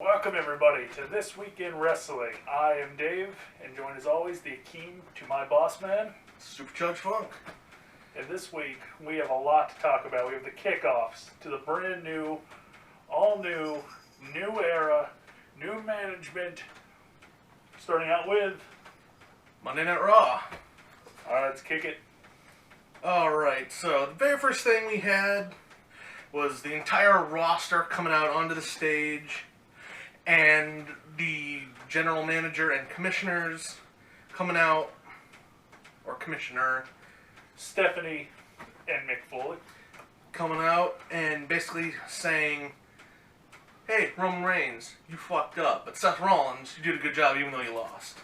Welcome everybody to This Week in Wrestling. I am Dave, and joined as always the Akeem to my boss man, Super Judge Funk. And this week we have a lot to talk about. We have the kickoffs to the brand new, all new, new era, new management. Starting out with Monday Night Raw. Alright, let's kick it. Alright, so the very first thing we had was the entire roster coming out onto the stage, and the general manager and commissioners coming out, or commissioner, Stephanie and Mick Foley coming out and basically saying, hey, Roman Reigns, you fucked up, but Seth Rollins, you did a good job even though you lost.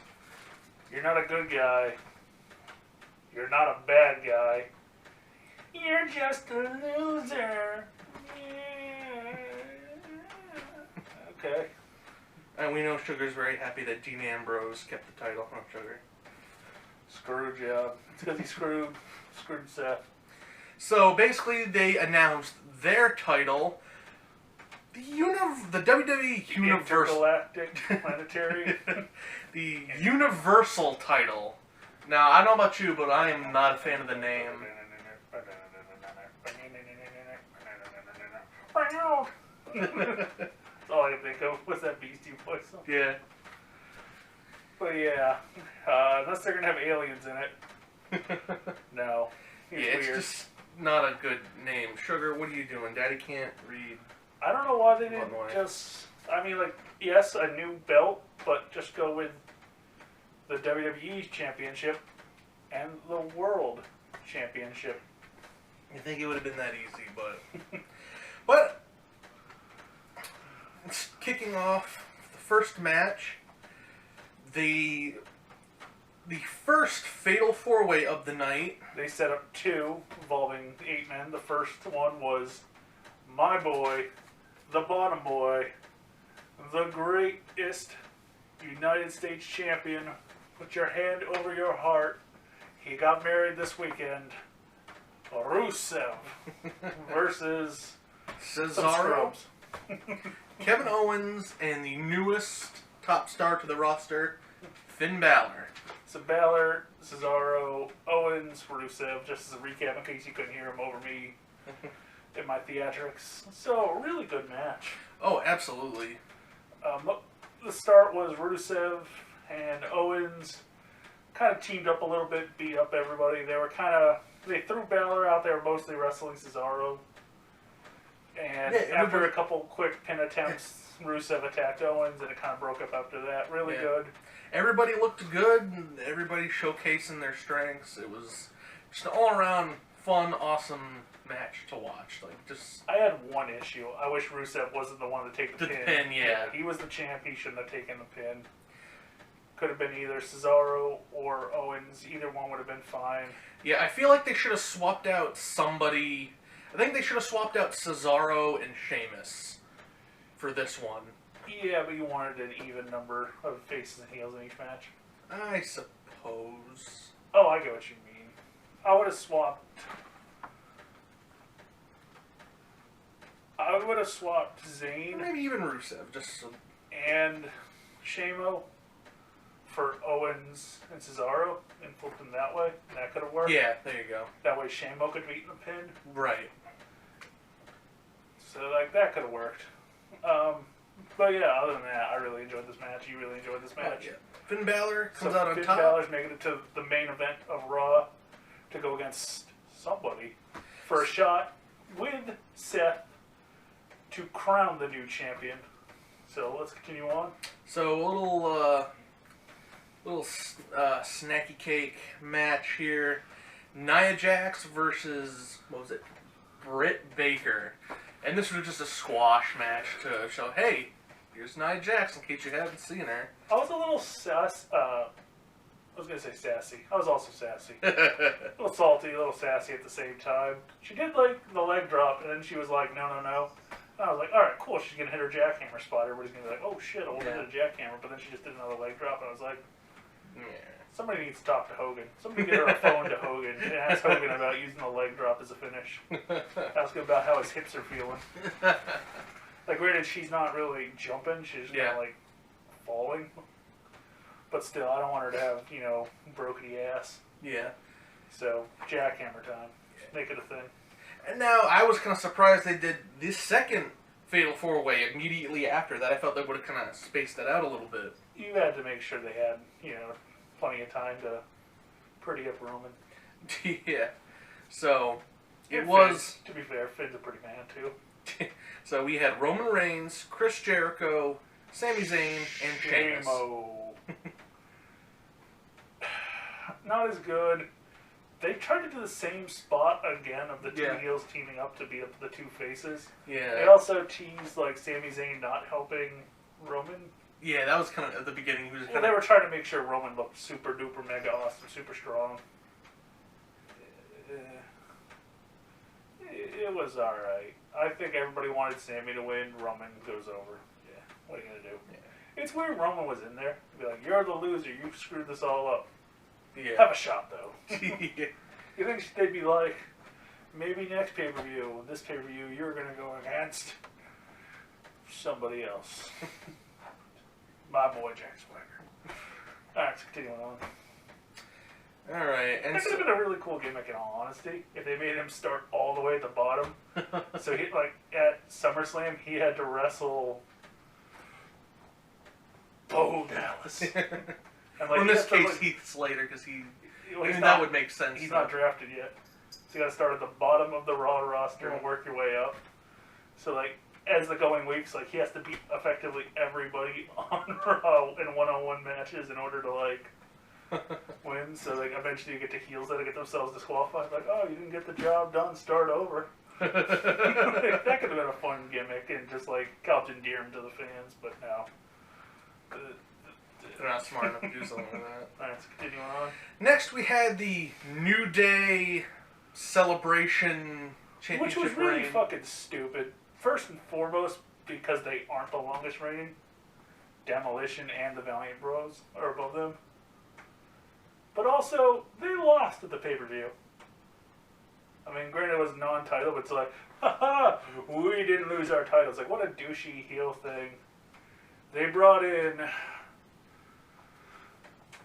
You're not a good guy. You're not a bad guy. You're just a loser. Okay. And we know Sugar's very happy that Dean Ambrose kept the title. Oh, Sugar. Screwed job. It's because he screwed Seth. So basically, they announced their title, the WWE Universal, Intergalactic Planetary, the Universal title. Now, I don't know about you, but I am not a fan of the name. That's all I can think of. What's that Beastie Boys song? Yeah. But yeah, unless they're gonna have aliens in it. No. It's just not a good name. Sugar, what are you doing? Daddy can't read. I don't know why they didn't just. I mean, like, yes, a new belt, but just go with the WWE Championship and the World Championship. You think it would have been that easy, but it's kicking off the first match. The first Fatal 4-Way of the night. They set up two involving 8 men. The first one was my boy, the bottom boy, the greatest United States champion. Put your hand over your heart. He got married this weekend. Rusev versus Cesaro. Kevin Owens and the newest top star to the roster, Finn Balor. So Balor, Cesaro, Owens, Rusev, just as a recap in case you couldn't hear him over me in my theatrics. So, a really good match. Oh, absolutely. The start was Rusev and Owens kind of teamed up a little bit, beat up everybody. They threw Balor out there, mostly wrestling Cesaro. And after a couple quick pin attempts, Rusev attacked Owens, and it kind of broke up after that. Really good. Everybody looked good, and everybody showcasing their strengths. It was just an all-around fun, awesome match to watch. I had one issue. I wish Rusev wasn't the one to take the pin. Yeah. He was the champ. He shouldn't have taken the pin. Could have been either Cesaro or Owens. Either one would have been fine. Yeah, I feel like they should have swapped out somebody. I think they should have swapped out Cesaro and Sheamus for this one. Yeah, but you wanted an even number of faces and heels in each match. I suppose. Oh, I get what you mean. I would have swapped Zayn. Maybe even Rusev, and Shamo for Owens and Cesaro and flipped them that way. And that could have worked. Yeah, there you go. That way Shamo could beat the pin. Right. So, that could have worked. But yeah, other than that, I really enjoyed this match. You really enjoyed this match. Oh, yeah. Finn Balor comes out on top. Finn Balor's making it to the main event of Raw to go against somebody for a shot with Seth to crown the new champion. So let's continue on. So a little snacky cake match here. Nia Jax versus, what was it, Britt Baker. And this was just a squash match to show, hey, here's Nia Jax in case you haven't seen her. I was a little I was going to say sassy. I was also sassy. A little salty, a little sassy at the same time. She did the leg drop, and then she was like, no. And I was like, alright, cool, she's going to hit her jackhammer spot. Everybody's going to be like, oh shit, I won't hit a jackhammer. But then she just did another leg drop, and I was like, somebody needs to talk to Hogan. Somebody get her a phone to Hogan and ask Hogan about using the leg drop as a finish. Ask him about how his hips are feeling. Like, granted, she's not really jumping. She's just kind of, like, falling. But still, I don't want her to have, you know, brokey ass. Yeah. So, jackhammer time. Make it a thing. And now, I was kind of surprised they did this second Fatal 4-Way immediately after that. I felt they would have kind of spaced that out a little bit. You had to make sure they had, you know, plenty of time to pretty up Roman. Yeah. So, it And was... Finn, to be fair, Finn's a pretty man, too. So, we had Roman Reigns, Chris Jericho, Sami Zayn, and Sheamus. Not as good. They tried to do the same spot again of the two heels teaming up to beat up the two faces. Yeah. They also teased, like, Sami Zayn not helping Roman. Yeah, that was kind of at the beginning. He was Well, they were trying to make sure Roman looked super duper mega awesome, super strong. It was alright. I think everybody wanted Sami to win. Roman goes over. Yeah. What are you going to do? Yeah. It's weird Roman was in there. Be like, you're the loser. You screwed this all up. Yeah. Have a shot, though. Yeah. You think they'd be like, maybe next pay-per-view, this pay-per-view, you're going to go against somebody else. My boy, Jack Swagger. Alright, so continuing on. Alright, and That could have been a really cool gimmick, in all honesty, if they made him start all the way at the bottom. So, he, like, at SummerSlam, he had to wrestle Bo Dallas. And, like, well, in this case, like, Heath Slater, because well, that would make sense. He's not drafted yet. So you got to start at the bottom of the Raw roster and work your way up. So, like, as the going weeks, like, he has to beat effectively everybody on Raw in one-on-one matches in order to, like, win. So, like, eventually you get to heels that get themselves disqualified. Like, oh, you didn't get the job done, start over. Like, that could have been a fun gimmick and just, like, helped endear him to the fans, but no. They're not smart enough to do something like that. Alright, so continuing on. Next, we had the New Day Celebration Championship Which was really reign. fucking stupid. First and foremost, because they aren't the longest reigning. Demolition and the Valiant Bros are above them. But also, they lost at the pay-per-view. I mean, granted it was non-title, but it's like, haha, we didn't lose our titles. Like, what a douchey heel thing. They brought in...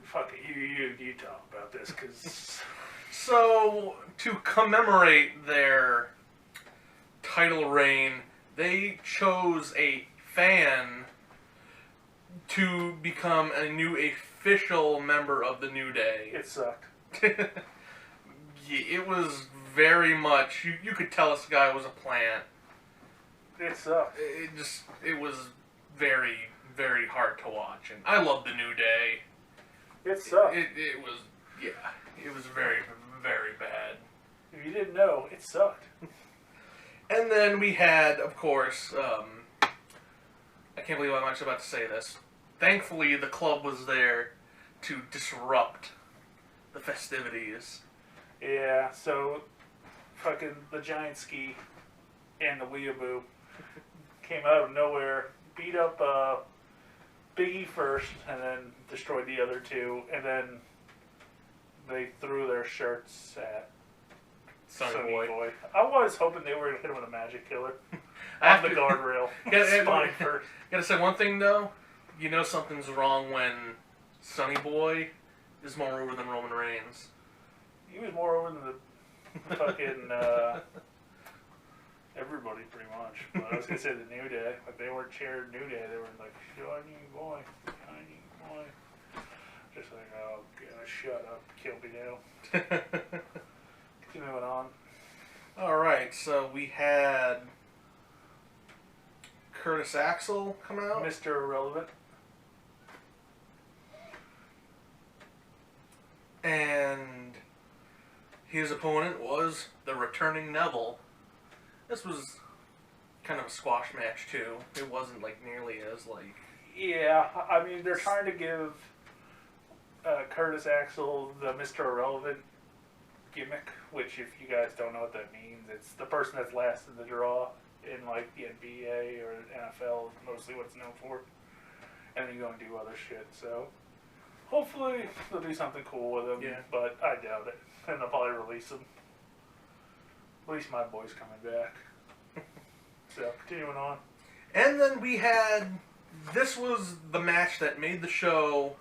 Fuck it, you talk about this, because... So, to commemorate their title reign, they chose a fan to become a new official member of the New Day. It sucked. It was very much... You could tell this guy was a plant. It sucked. It was very, very hard to watch. And I love the New Day. It sucked. It was, yeah, it was very, very bad. If you didn't know, it sucked. And then we had, of course, I can't believe I'm actually about to say this. Thankfully, the club was there to disrupt the festivities. Yeah, so fucking the Giant Ski and the Weeaboo came out of nowhere, beat up Biggie first, and then destroyed the other two, and then they threw their shirts at Sonny Boy. I was hoping they were going to hit him with a magic killer on the guardrail. Spine first. Gotta say one thing though, you know something's wrong when Sonny Boy is more over than Roman Reigns. He was more over than the fucking everybody pretty much. But I was gonna say the New Day, like they weren't cheering New Day, they were like shiny boy. Just like, oh god, shut up, kill me now. Keep moving on. Alright, so we had Curtis Axel come out. Mr. Irrelevant. And his opponent was the returning Neville. This was kind of a squash match too. It wasn't like nearly as like... Yeah, I mean they're trying to give Curtis Axel the Mr. Irrelevant gimmick, which if you guys don't know what that means, it's the person that's last in the draw in like the NBA or NFL is mostly what it's known for. And then you go and do other shit, so hopefully they'll do something cool with him, but I doubt it. And they'll probably release him. At least my boy's coming back. So, continuing on. And then we had... This was the match that made the show...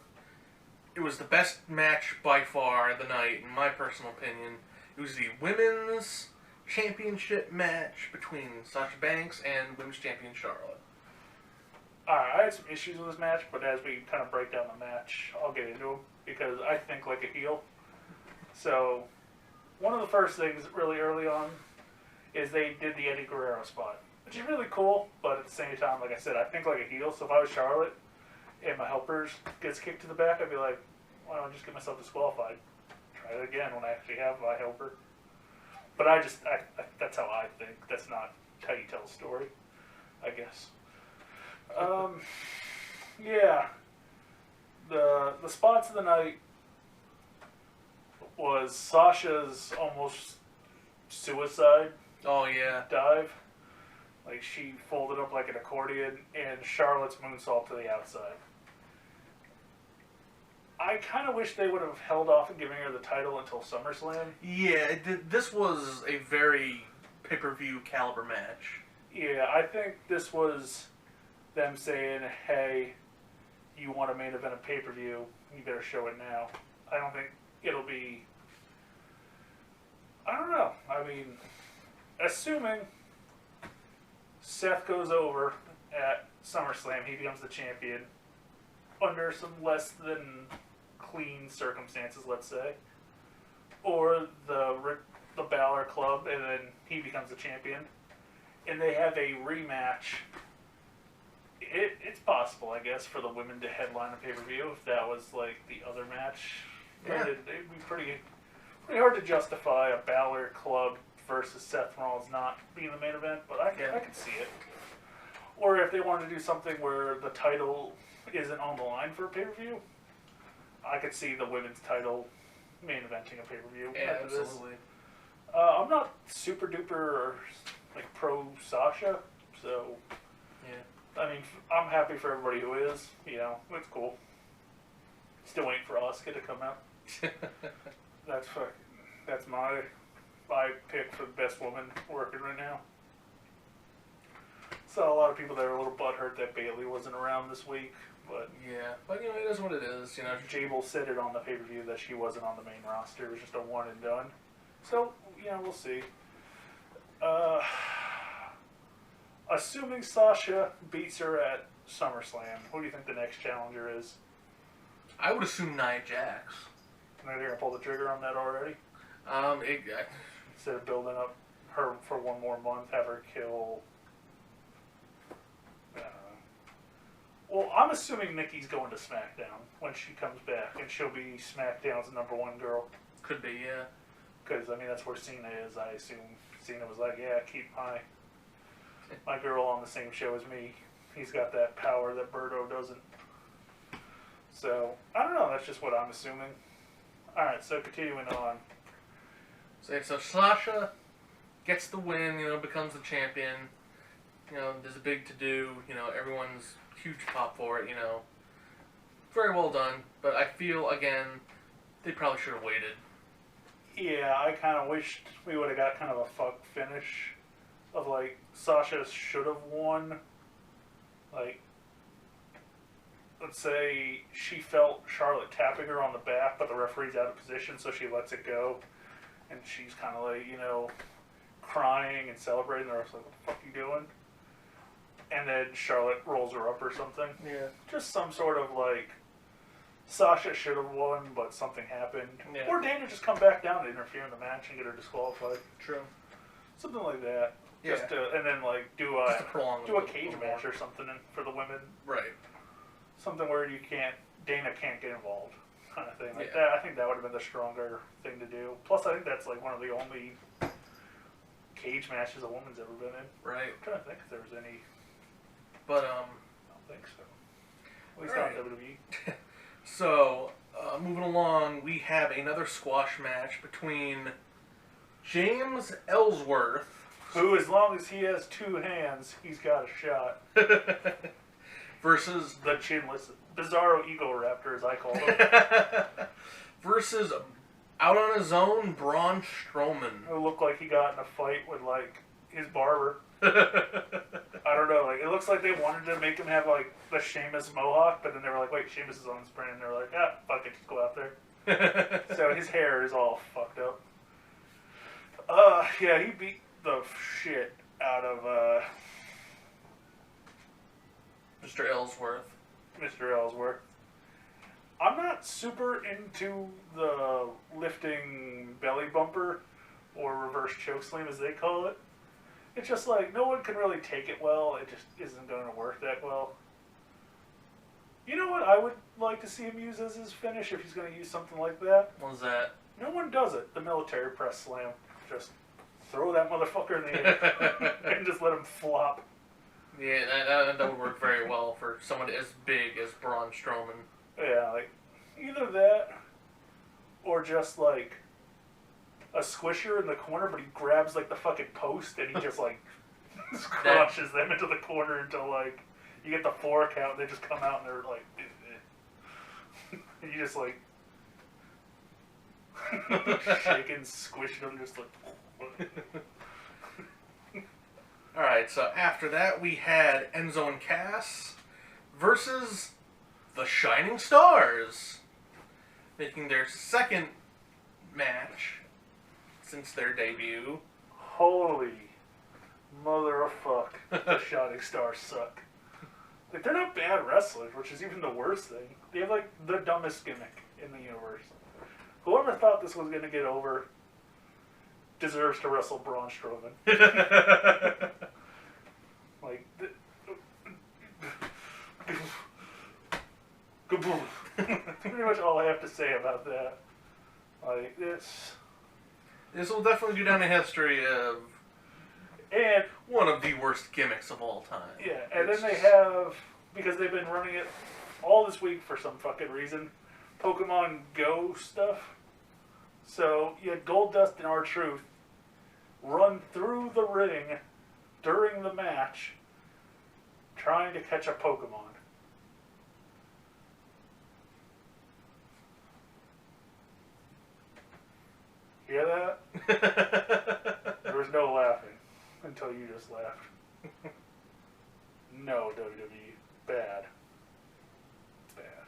It was the best match by far of the night, in my personal opinion. It was the Women's Championship match between Sasha Banks and Women's Champion Charlotte. I had some issues with this match, but as we kind of break down the match, I'll get into them, because I think like a heel. So, one of the first things really early on is they did the Eddie Guerrero spot, which is really cool, but at the same time, like I said, I think like a heel. So if I was Charlotte and my helpers gets kicked to the back, I'd be like, why don't I just get myself disqualified? Try it again when I actually have my helper. But that's how I think. That's not how you tell a story, I guess. Yeah. The spots of the night was Sasha's almost suicide Oh, yeah. dive. Like, she folded up like an accordion, and Charlotte's moonsault to the outside. I kind of wish they would have held off on giving her the title until SummerSlam. Yeah, this was a very pay-per-view caliber match. Yeah, I think this was them saying, hey, you want a main event of pay-per-view, you better show it now. I don't think it'll be... I don't know. I mean, assuming Seth goes over at SummerSlam, he becomes the champion under some less than clean circumstances, let's say, or the Balor Club, and then he becomes the champion, and they have a rematch. It's possible, I guess, for the women to headline a pay-per-view if that was like the other match. Yeah. It'd be pretty hard to justify a Balor Club versus Seth Rollins not being the main event, but I could see it. Or if they wanted to do something where the title isn't on the line for a pay-per-view, I could see the women's title main eventing a pay-per-view. Yeah, absolutely. I'm not super duper like pro Sasha, so yeah. I mean, I'm happy for everybody who is. You know, it's cool. Still waiting for Asuka to come out. That's my pick for the best woman working right now. So a lot of people that are a little butthurt that Bayley wasn't around this week, but yeah, but you know, it is what it is. You know, Jable said it on the pay-per-view that she wasn't on the main roster. It was just a one and done. So we'll see. Assuming Sasha beats her at SummerSlam, who do you think the next challenger is? I would assume Nia Jax. Maybe they're gonna pull the trigger on that already. Instead of building up her for one more month, have her kill. Well, I'm assuming Nikki's going to SmackDown when she comes back, and she'll be SmackDown's #1 girl. Could be, yeah. Because, I mean, that's where Cena is. I assume Cena was like, yeah, keep my girl on the same show as me. He's got that power that Birdo doesn't. So, I don't know. That's just what I'm assuming. Alright, so continuing on. So Sasha gets the win, you know, becomes the champion. You know, there's a big to-do. You know, everyone's huge pop for it, you know. Very well done. But I feel, again, they probably should have waited. Yeah, I kind of wished we would have got kind of a fuck finish of, like, Sasha should have won. Like, let's say she felt Charlotte tapping her on the back, but the referee's out of position, so she lets it go. And she's kind of like, you know, crying and celebrating. The ref's like, what the fuck are you doing? And then Charlotte rolls her up or something. Yeah. Just some sort of, like, Sasha should have won, but something happened. Yeah. Or Dana just come back down to interfere in the match and get her disqualified. True. Something like that. Yeah. Just to, and then, like, do a cage match or something for the women. Right. Something where Dana can't get involved, kind of thing. Like Yeah. that. I think that would have been the stronger thing to do. Plus, I think that's like one of the only cage matches a woman's ever been in. Right. I'm trying to think if there was any. But I don't think so. At least right. not WWE. So moving along, we have another squash match between James Ellsworth, Who, as long as he has two hands, he's got a shot. versus The chinless Bizarro Ego Raptor, as I call him. versus out on his own Braun Strowman. It looked like he got in a fight with, like, his barber. I don't know. Like, it looks like they wanted to make him have like the Sheamus mohawk, but then they were like, "Wait, Sheamus is on this brand." And they were like, "Ah, fuck it, just go out there." So his hair is all fucked up. Yeah, he beat the shit out of Mr. Ellsworth. Mr. Ellsworth. I'm not super into the lifting belly bumper or reverse chokeslam as they call it. It's just like no one can really take it well. It just isn't going to work that well. You know what I would like to see him use as his finish if he's going to use something like that? What was that? No one does it. The military press slam. Just throw that motherfucker in the air and just let him flop. Yeah, that would work very well for someone as big as Braun Strowman. Yeah, like either that or just like a squisher in the corner, but he grabs like the fucking post and he just like crushes them into the corner until like you get the 4 count and they just come out and they're like and you just like shaking, squishing them just like Alright, so after that we had Enzo and Cass versus the Shining Stars, making their second match since their debut. Holy mother of fuck, the Shining Stars suck. Like, they're not bad wrestlers, which is even the worst thing. They have like the dumbest gimmick in the universe. Whoever thought this was gonna get over deserves to wrestle Braun Strowman. Like, that's pretty much all I have to say about that. Like, This will definitely go down in history of and one of the worst gimmicks of all time. yeah, and then they have, because they've been running it all this week for some fucking reason, Pokemon Go stuff. So you had Goldust and R-Truth run through the ring during the match trying to catch a Pokemon. Hear that? There was no laughing until you just laughed. No, WWE. Bad. Bad.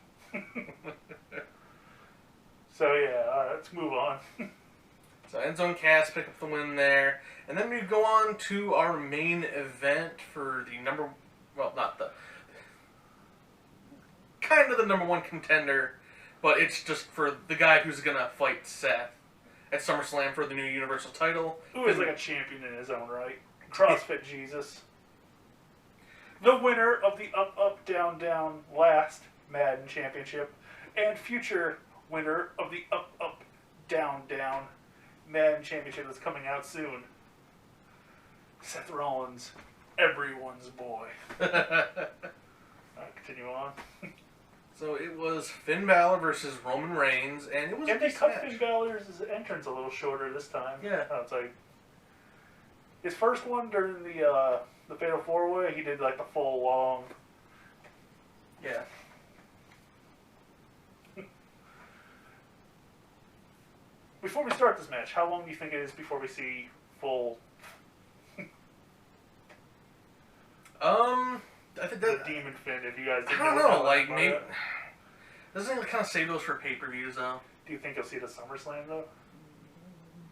So yeah, alright, let's move on. So Enzo and Cass pick up the win there. And then we go on to our main event for the kind of the number one contender, but it's just for the guy who's going to fight Seth at SummerSlam for the new Universal title. Who is like a champion in his own right. CrossFit Jesus. The winner of the Up, Up, Down, Down last Madden Championship and future winner of the Up, Up, Down, Down Madden Championship that's coming out soon. Seth Rollins, everyone's boy. Continue on. So it was Finn Balor versus Roman Reigns, and it was and they cut Finn Balor's entrance a little shorter this time. Yeah. It's like his first one during the Fatal 4-Way, he did like the full long. Yeah. Before we start this match, how long do you think it is before we see full? I think that the Demon Finn. If you guys, I don't know, like maybe doesn't it kind of save those for pay-per-views though? Do you think you'll see it at SummerSlam though?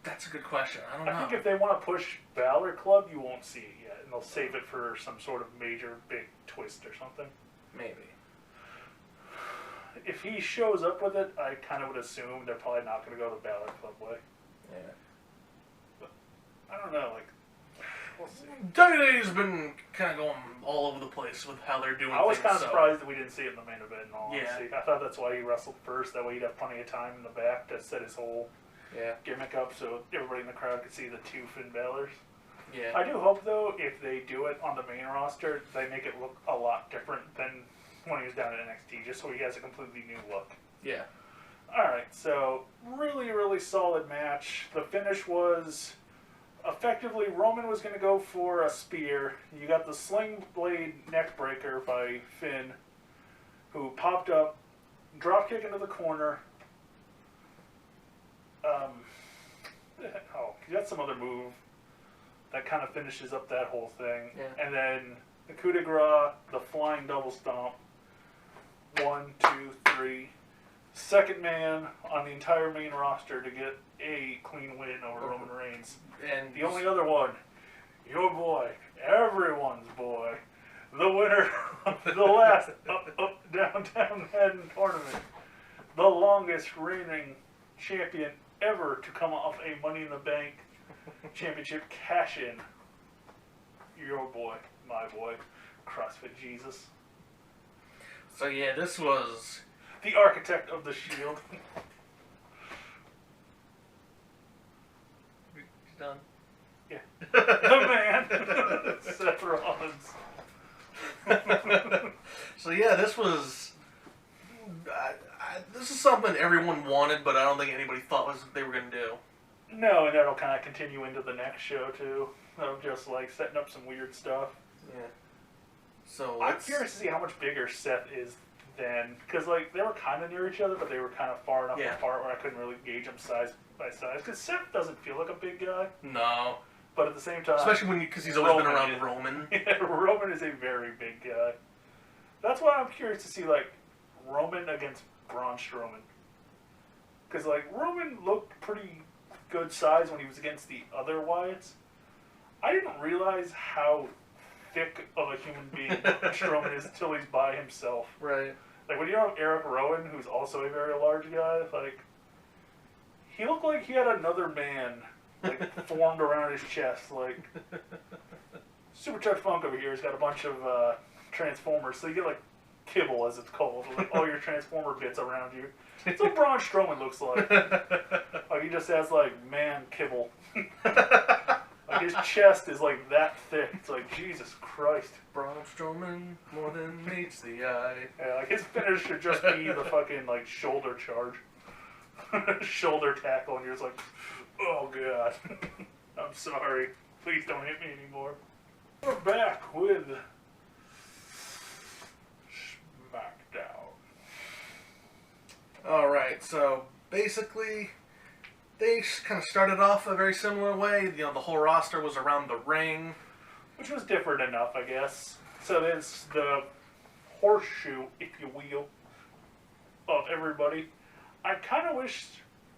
That's a good question. I don't know. I think if they want to push Balor Club, you won't see it yet, and they'll save it for some sort of major big twist or something. Maybe. If he shows up with it, I kind of would assume they're probably not going to go the Balor Club way. Yeah. But I don't know, like, we'll see. WWE's been kind of going all over the place with how they're doing I was things, kind of surprised that we didn't see it in the main event, in all Yeah. honesty. I thought that's why he wrestled first, that way he'd have plenty of time in the back to set his whole gimmick up so everybody in the crowd could see the two Finn Balors. Yeah. I do hope, though, if they do it on the main roster, they make it look a lot different than when he was down at NXT, just so he has a completely new look. Yeah. Alright, so really, really solid match. The finish was effectively Roman was going to go for a spear. You got the Sling Blade neckbreaker by Finn, who popped up, dropkick into the corner. You got some other move that kind of finishes up that whole thing. Yeah. And then the coup de grace, the flying double stomp. 1, 2, 3. Second man on the entire main roster to get a clean win over Roman Reigns. And the only other one, your boy, everyone's boy, the winner of the last up, down, down, Madden tournament. The longest reigning champion ever to come off a Money in the Bank championship cash-in. Your boy, my boy, CrossFit Jesus. So yeah, this was... the architect of the Shield. He's done? Yeah. The man. Seth Rollins. So yeah, this was... this is something everyone wanted, but I don't think anybody thought they were going to do. No, and that'll kind of continue into the next show, too. Of just, like, setting up some weird stuff. Yeah. So I'm curious to see how much bigger Seth is than... because, like, they were kind of near each other, but they were kind of far enough apart where I couldn't really gauge them size by size. Because Seth doesn't feel like a big guy. No. But at the same time... especially because he's always been around Roman. Yeah, Roman is a very big guy. That's why I'm curious to see, like, Roman against Braun Strowman. Because, like, Roman looked pretty good size when he was against the other Wyatts. I didn't realize how thick of a human being Strowman is until he's by himself. Right. Like, when you have Eric Rowan, who's also a very large guy, like, he looked like he had another man, like, formed around his chest. Like, Supercharged Funk over here has got a bunch of Transformers, so you get, like, kibble, as it's called, like, all your Transformer bits around you. That's what Braun Strowman looks like. Like, he just has, like, man kibble. Like, his chest is, like, that thick. It's like, Jesus Christ. Braun Strowman more than meets the eye. Yeah, like, his finish should just be the fucking, like, shoulder charge. Shoulder tackle, and you're just like, oh, God. I'm sorry. Please don't hit me anymore. We're back with SmackDown. Alright, so basically, they kind of started off a very similar way. You know, the whole roster was around the ring. Which was different enough, I guess. So there's the horseshoe, if you will, of everybody. I kind of wish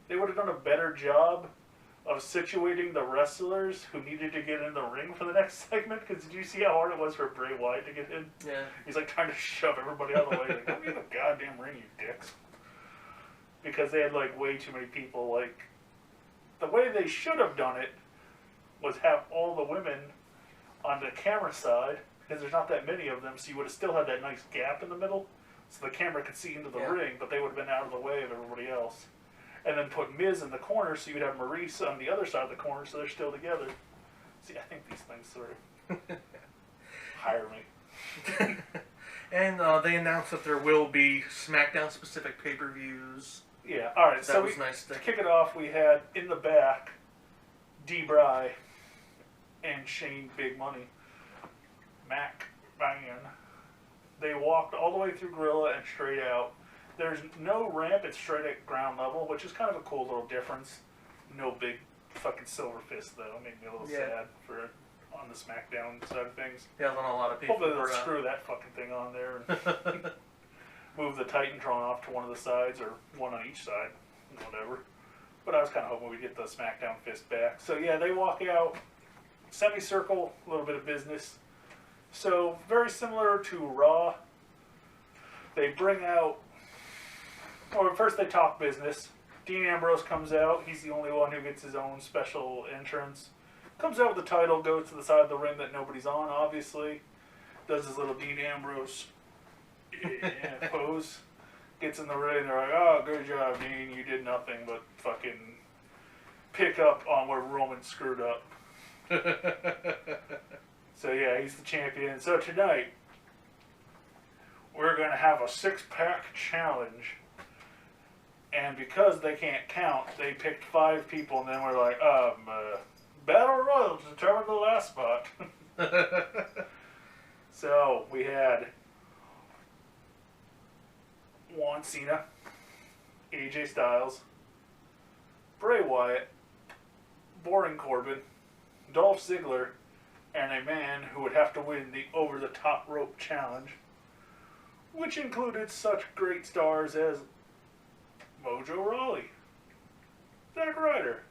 they would have done a better job of situating the wrestlers who needed to get in the ring for the next segment. Because did you see how hard it was for Bray Wyatt to get in? Yeah. He's like trying to shove everybody out of the way. Like, come in the goddamn ring, you dicks. Because they had like way too many people. Like, the way they should have done it was have all the women on the camera side, because there's not that many of them, so you would have still had that nice gap in the middle, so the camera could see into the ring, but they would have been out of the way of everybody else. And then put Miz in the corner, so you'd have Maurice on the other side of the corner, so they're still together. See, I think these things through. Hire me. And they announced that there will be SmackDown-specific pay-per-views. Yeah, alright, so was nice to kick it off, we had, in the back, D-Bry and Shane Big Money McMahon. They walked all the way through Gorilla and straight out. There's no ramp, it's straight at ground level, which is kind of a cool little difference. No big fucking silver fist, though. It made me a little sad for on the SmackDown side of things. Yeah, then a lot of people hopefully they'll screw that fucking thing on there and move the Titantron off to one of the sides, or one on each side, whatever. But I was kind of hoping we'd get the SmackDown fist back. So yeah, they walk out, semicircle, a little bit of business. So very similar to Raw. They bring out, or first they talk business. Dean Ambrose comes out. He's the only one who gets his own special entrance. Comes out with the title, goes to the side of the ring that nobody's on, obviously. Does his little Dean Ambrose pose. Gets in the ring, they're like, oh, good job, Dean. You did nothing but fucking pick up on where Roman screwed up. So yeah, he's the champion. So tonight, we're going to have a six-pack challenge. And because they can't count, they picked 5 people, and then we're like, Battle Royal to determine the last spot. So we had John Cena, AJ Styles, Bray Wyatt, Boring Corbin, Dolph Ziggler, and a man who would have to win the over-the-top rope challenge, which included such great stars as Mojo Rawley, Zack Ryder,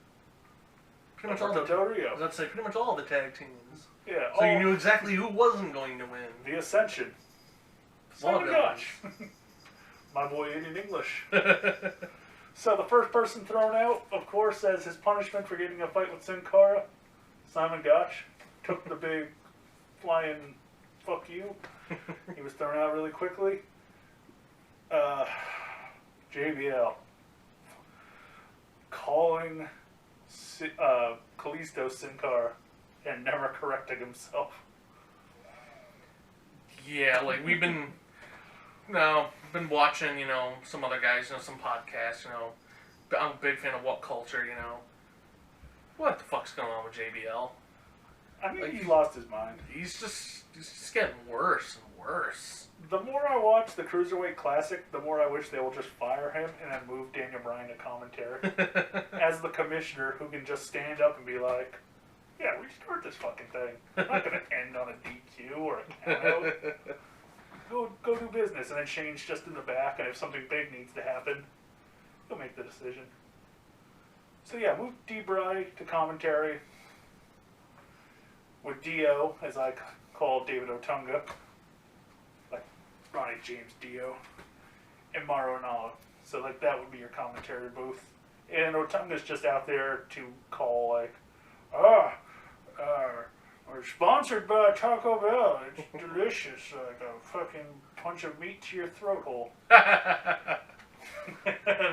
Pretty much all the Del Rio. I was about to say pretty much all the tag teams. Yeah, So you knew exactly who wasn't going to win. The Ascension. Small Simon Gotch. My boy Indian English. So the first person thrown out, of course, as his punishment for getting a fight with Sin Cara, Simon Gotch, took the big flying fuck you. He was thrown out really quickly. JBL calling Kalisto Sin Cara and never correcting himself. Yeah, like we've been watching, some other guys, some podcasts, I'm a big fan of What Culture, What the fuck's going on with JBL? I think he lost his mind. He's just getting worse and worse. The more I watch the Cruiserweight Classic, the more I wish they will just fire him and then move Daniel Bryan to commentary as the commissioner who can just stand up and be like, yeah, restart this fucking thing. I'm not going to end on a DQ or a count out. Go do business and then change just in the back, and if something big needs to happen, he'll make the decision. So yeah, move D-Bry to commentary with Dio, as I call David Otunga, like Ronnie James Dio, and Mauro Ranallo. So like that would be your commentary booth. And Otunga's just out there to call like, we're sponsored by Taco Bell. It's delicious, like a fucking punch of meat to your throat hole. And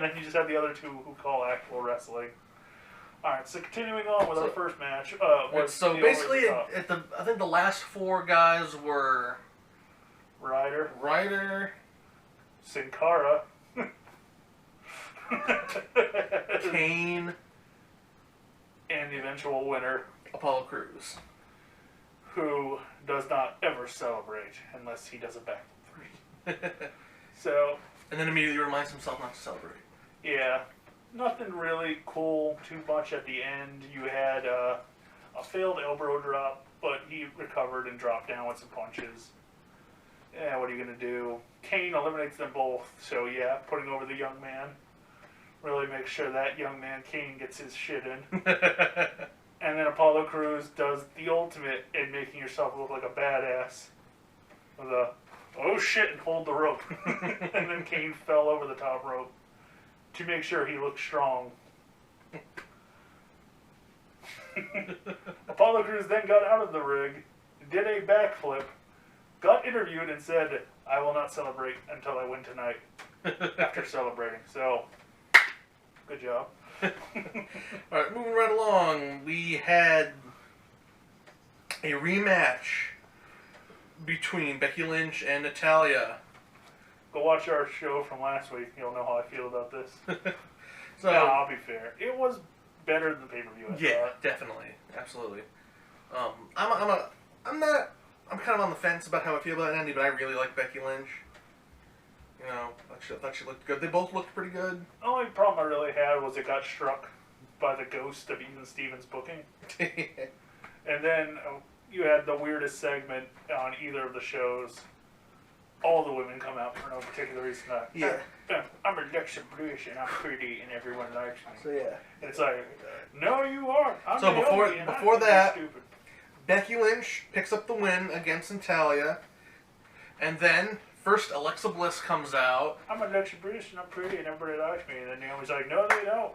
then you just have the other two who call actual wrestling. Alright, so continuing on with our first match. So basically, I think the last four guys were Ryder, Sin Cara, Kane, and the eventual winner, Apollo Crews, who does not ever celebrate unless he does a backflip 3. So, and then immediately reminds himself not to celebrate. Yeah, nothing really cool too much at the end. You had a failed elbow drop, but he recovered and dropped down with some punches. Yeah, what are you going to do? Kane eliminates them both, so yeah, putting over the young man. Really makes sure that young man, Kane, gets his shit in. And then Apollo Crews does the ultimate in making yourself look like a badass. With a, oh shit, and hold the rope. And then Kane fell over the top rope to make sure he looked strong. Apollo Crews then got out of the rig, did a backflip, got interviewed and said, I will not celebrate until I win tonight. After celebrating. So, good job. Alright, moving right along, we had a rematch between Becky Lynch and Natalya. Go watch our show from last week. You'll know how I feel about this. So, no, I'll be fair. It was better than the pay-per-view. Yeah, definitely, absolutely. I'm kind of on the fence about how I feel about Andy, but I really like Becky Lynch. I thought she looked good. They both looked pretty good. The only problem I really had was it got struck by the ghost of Ethan Stevens' booking. And then you had the weirdest segment on either of the shows. All the women come out for no particular reason. Yeah. I'm Alexa Bliss and I'm pretty and everyone likes me. So yeah. And it's like, no, you aren't. I'm so Naomi before I'm that, stupid. Becky Lynch picks up the win against Natalya, and then first Alexa Bliss comes out. I'm Alexa Bliss and I'm pretty and everybody likes me. And then Naomi's like, no, they don't.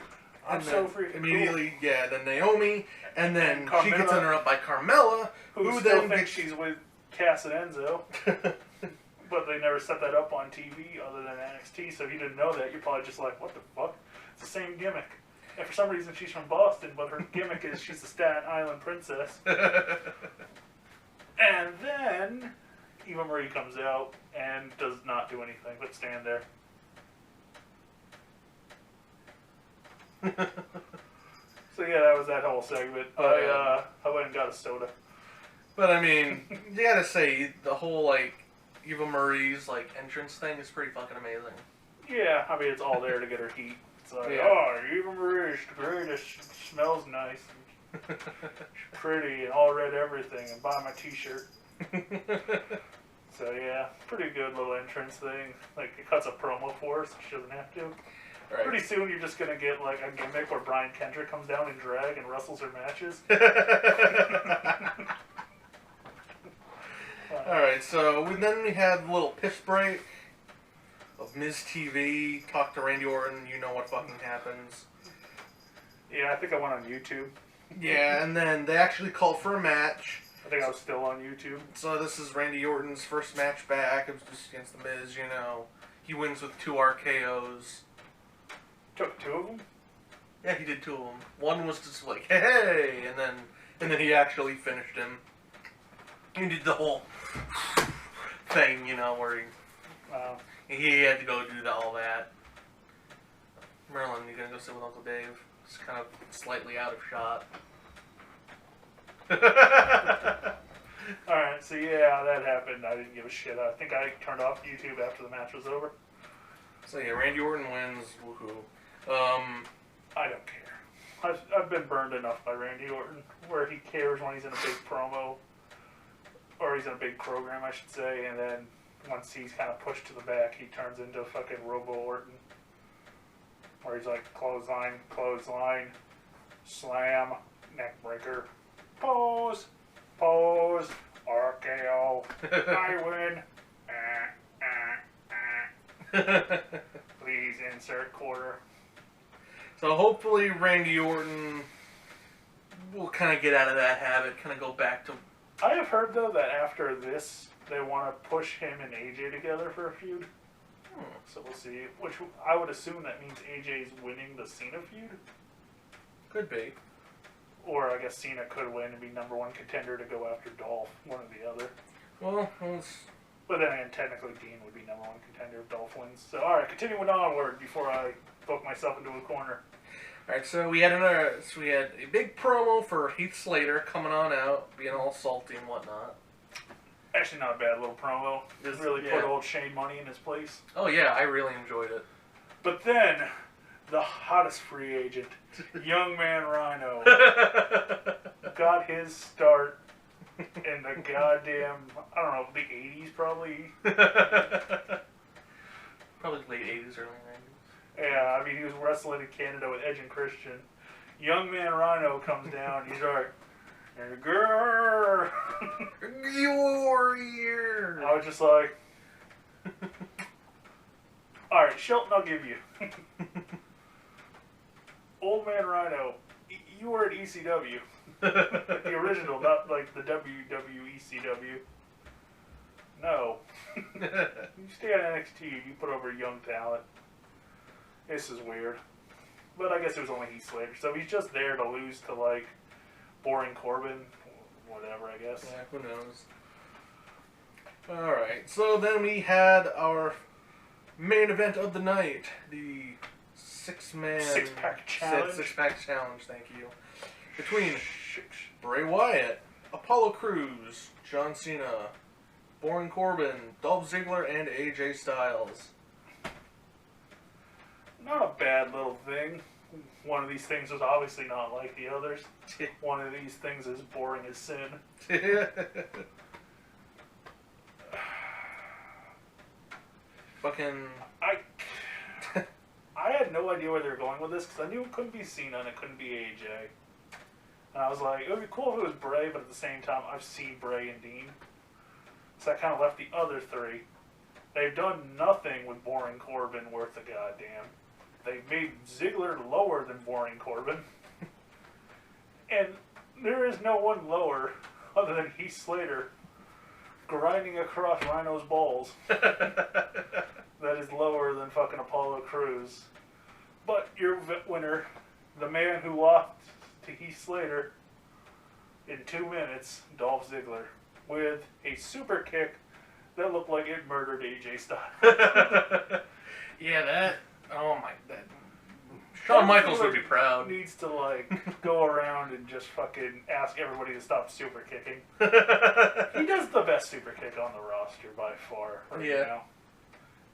I'm so freaking immediately, cool. Yeah, then Naomi, and then Carmella, she gets interrupted by Carmella, who then thinks she's with Cass and Enzo. But they never set that up on TV other than NXT, so if you didn't know that, you're probably just like, what the fuck? It's the same gimmick. And for some reason, she's from Boston, but her gimmick is she's the Staten Island princess. And then Eva Marie comes out and does not do anything but stand there. So yeah, that was that whole segment. I went and got a soda. But I mean, you gotta say, the whole, Eva Marie's, entrance thing is pretty fucking amazing. Yeah, I mean, it's all there to get her heat. It's like, yeah. oh, Eva Marie's the greatest, smells nice. Pretty and all red everything and buy my t-shirt. So yeah, pretty good little entrance thing. Like it cuts a promo for us. She doesn't have to. Right. Pretty soon you're just gonna get like a gimmick where Brian Kendrick comes down in drag and wrestles her matches. Alright, so then we had a little piss break of Ms. TV, talk to Randy Orton, you know what fucking happens. Yeah, I think I went on YouTube. Yeah, and then they actually called for a match. I think I was still on YouTube. So this is Randy Orton's first match back. It was just against The Miz, you know. He wins with 2 RKOs. Took 2 of them? Yeah, he did 2 of them. One was just like, hey, and then he actually finished him. He did the whole thing, you know, where he had to go do all that. Merlin, you gonna go sit with Uncle Dave? It's kind of slightly out of shot. Alright, so yeah, that happened. I didn't give a shit. I think I turned off YouTube after the match was over. So yeah, Randy Orton wins. Woohoo. I don't care. I've been burned enough by Randy Orton, where he cares when he's in a big promo, or he's in a big program, I should say, and then once he's kind of pushed to the back, he turns into fucking Robo Orton, where he's like, clothesline, slam, neck breaker, pose, RKO, I win, please insert quarter. So hopefully Randy Orton will kind of get out of that habit, kind of go back to... I have heard, though, that after this, they want to push him and AJ together for a feud. So we'll see. Which I would assume that means AJ's winning the Cena feud. Could be. Or I guess Cena could win and be #1 contender to go after Dolph, one or the other. Well, But then again, technically Dean would be #1 contender if Dolph wins. So alright, continuing onward before I poke myself into a corner. Alright, so we had a big promo for Heath Slater coming on out, being all salty and whatnot. Actually, not a bad little promo. Just really put old Shane Money in his place. Oh yeah, I really enjoyed it. But then, the hottest free agent, Young Man Rhino, got his start in the goddamn, I don't know, the 80s probably. Probably late 80s, early 90s. Yeah, I mean, he was wrestling in Canada with Edge and Christian. Young Man Rhino comes down, he's like, "Grrr." You're here. I was just like, alright, Shelton, I'll give you. Old Man Rhino, you were at ECW. Like the original, not like the WWECW. No. You stay on NXT, you put over young talent. This is weird. But I guess it was only Heath Slater. So he's just there to lose to, like, Boring Corbin. Whatever, I guess. Yeah, who knows. Alright, so then we had our main event of the night. The Six-pack challenge. Six-pack challenge, thank you. Between Bray Wyatt, Apollo Crews, John Cena, Boring Corbin, Dolph Ziggler, and AJ Styles. Not a bad little thing. One of these things was obviously not like the others. One of these things is boring as sin. Fucking... I had no idea where they were going with this, because I knew it couldn't be Cena and it couldn't be AJ. And I was like, it would be cool if it was Bray, but at the same time, I've seen Bray and Dean. So I kind of left the other 3. They've done nothing with Boring Corbin worth a goddamn. They made Ziggler lower than Boring Corbin. And there is no one lower other than Heath Slater grinding across Rhino's balls. That is lower than fucking Apollo Crews. But your winner, the man who lost to Heath Slater in 2 minutes, Dolph Ziggler, with a super kick that looked like it murdered AJ Styles. Yeah, that... Oh my... That, Shawn Michaels would be proud. Needs to, like, go around and just fucking ask everybody to stop super kicking. He does the best super kick on the roster by far right now.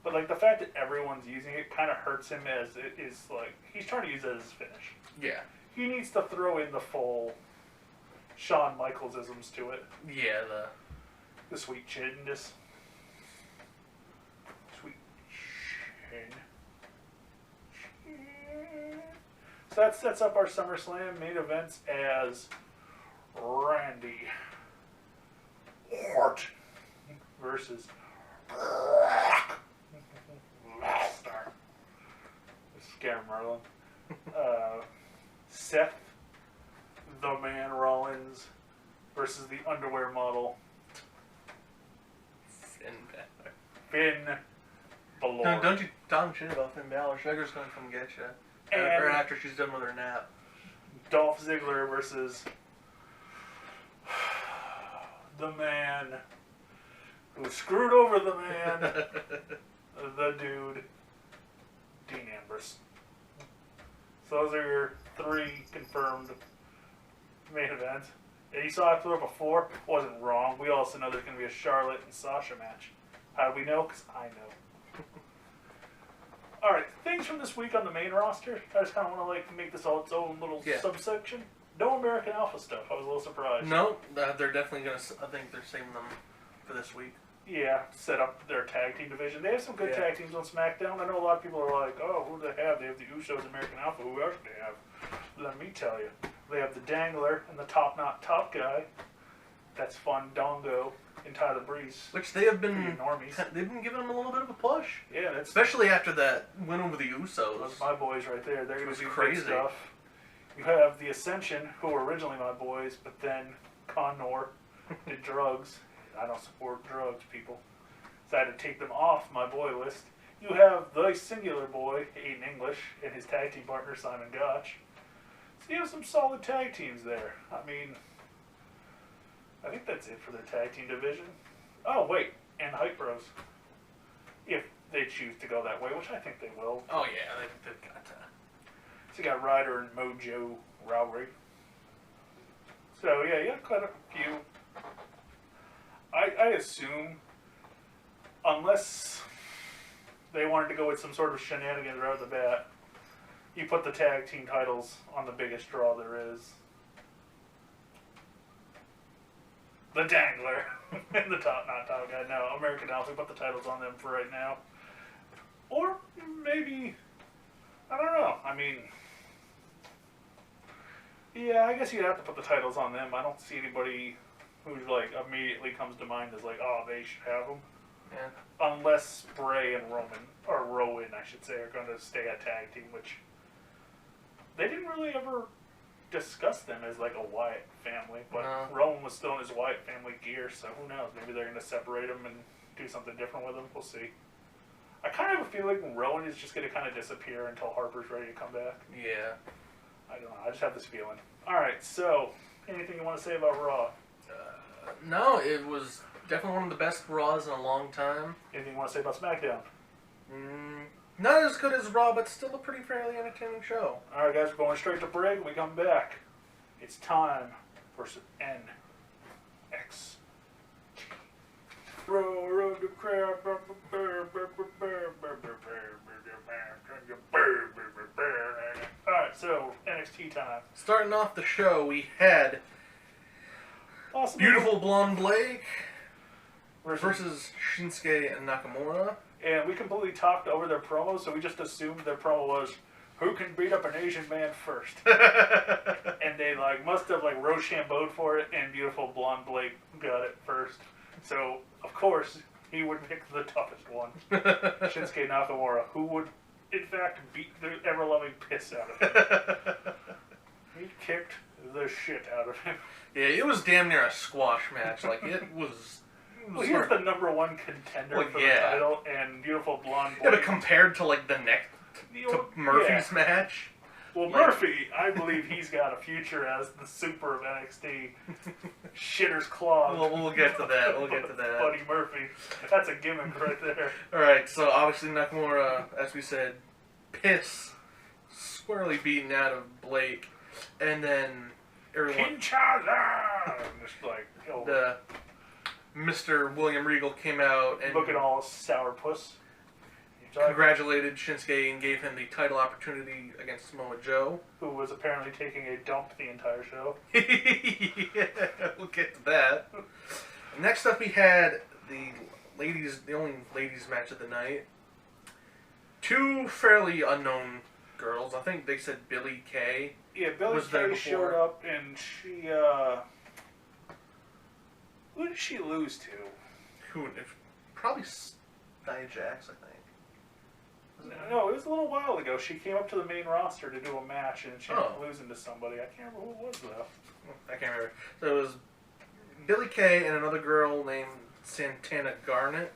But, like, the fact that everyone's using it kind of hurts him as it is, like, he's trying to use it as his finish. Yeah. He needs to throw in the full Shawn Michaels-isms to it. Yeah, The sweet chin, just sweet chin. So that sets up our SummerSlam main events as Randy Orton versus Brock Lesnar. Scare Merlin. Seth the Man Rollins versus the underwear model Finn Balor. Don't you talk shit about Finn Balor. Sugar's gonna come get you. Or after she's done with her nap. Dolph Ziggler versus the man who screwed over the man, the dude, Dean Ambrose. So those are your 3 confirmed main events. And you saw it through before. Wasn't wrong. We also know there's going to be a Charlotte and Sasha match. How do we know? Because I know. Alright, things from this week on the main roster. I just kind of want to make this all its own little subsection. No American Alpha stuff. I was a little surprised. No, they're definitely going to... I think they're saving them for this week. Yeah, set up their tag team division. They have some good tag teams on SmackDown. I know a lot of people are like, oh, who do they have? They have the Usos, American Alpha. Who else do they have? Let me tell you. They have the Dangler and the Top Knot Top guy. That's fun. Dongo and Tyler Breeze. Which they have been... normies. They've been giving them a little bit of a push. Yeah, that's... Especially after that win over the Usos. Those my boys right there. They're going to do crazy good stuff. You have the Ascension, who were originally my boys, but then Connor did drugs. I don't support drugs, people. So I had to take them off my boy list. You have the singular boy, Aiden English, and his tag team partner, Simon Gotch. So you have some solid tag teams there. I mean, I think that's it for their tag team division. Oh, wait, and Hype Bros. If they choose to go that way, which I think they will. Oh, yeah, they've got to. So you got Ryder and Mojo Rawley. So, yeah, you got quite a few. I assume, unless they wanted to go with some sort of shenanigans right off the bat, you put the tag team titles on the biggest draw there is. The Dangler and the Top Knot Top guy. No, American Alpha, put the titles on them for right now. Or maybe, I don't know. I mean, yeah, I guess you'd have to put the titles on them. I don't see anybody who's like immediately comes to mind as like, oh, they should have them. Yeah. Unless Bray and Rowan, I should say, are going to stay a tag team, which they didn't really ever discuss them as like a Wyatt family. But Rowan was still in his Wyatt family gear, so who knows? Maybe they're going to separate them and do something different with them. We'll see. I kind of have a feeling Rowan is just going to kind of disappear until Harper's ready to come back. Yeah. I don't know. I just have this feeling. All right. So, anything you want to say about Raw? No, it was definitely one of the best Raws in a long time. Anything you want to say about SmackDown? Not as good as Raw, but still a pretty fairly entertaining show. All right, guys. We're going straight to break. When we come back, it's time for some NXT. Roll the crowd. Alright, so NXT time. Starting off the show, we had Beautiful Blonde Blake versus Shinsuke and Nakamura. And we completely talked over their promo, so we just assumed their promo was, who can beat up an Asian man first? And they must have Rochambeau'd for it, and Beautiful Blonde Blake got it first. So, of course, he would pick the toughest one. Shinsuke Nakamura, who would, in fact, beat the ever-loving piss out of him. He kicked the shit out of him. Yeah, it was damn near a squash match. It was... Well, he was the number one contender for the title, and Beautiful Blonde Blake... Yeah, but compared to, to Murphy's match... Well, Murphy, I believe he's got a future as the super of NXT. Shitter's Claw. Well, we'll get to that. Buddy Murphy. That's a gimmick right there. Alright, so obviously Nakamura, as we said, piss squarely beaten out of Blake. And then everyone... Kinshasa! Mr. William Regal came out and... Looking all sourpuss. congratulated Shinsuke and gave him the title opportunity against Samoa Joe. Who was apparently taking a dump the entire show. Yeah, we'll get to that. Next up, we had the only ladies match of the night. Two fairly unknown girls. I think they said Billie Kay. Yeah, Billie Kay showed up and she, who did she lose to? Probably Nia Jax, I think. No, it was a little while ago. She came up to the main roster to do a match and she ended up losing to somebody. I can't remember who it was, though. I can't remember. So it was Billie Kay and another girl named Santana Garrett.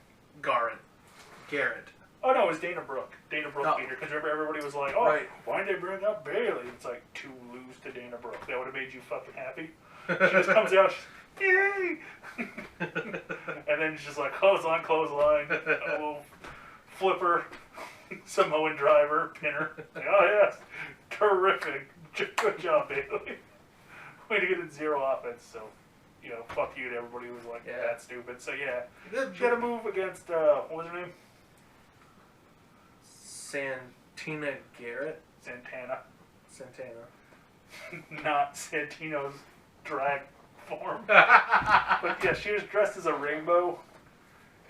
Oh, no, it was Dana Brooke. Dana Brooke beat her. Because remember, everybody was like, oh, why'd they bring up Bayley? It's like, to lose to Dana Brooke. That would have made you fucking happy. She just comes out, she's yay! And then she's just like, clothesline. Oh, flipper, Samoan driver, pinner. Like, oh, yes. Terrific. Good job, Bayley. Way to get in 0 offense, so... You know, fuck you to everybody who was like, that's stupid. So, yeah. She had a move against, what was her name? Santana Garrett? Santana. Santana. Not Santino's drag form. But, yeah, she was dressed as a rainbow.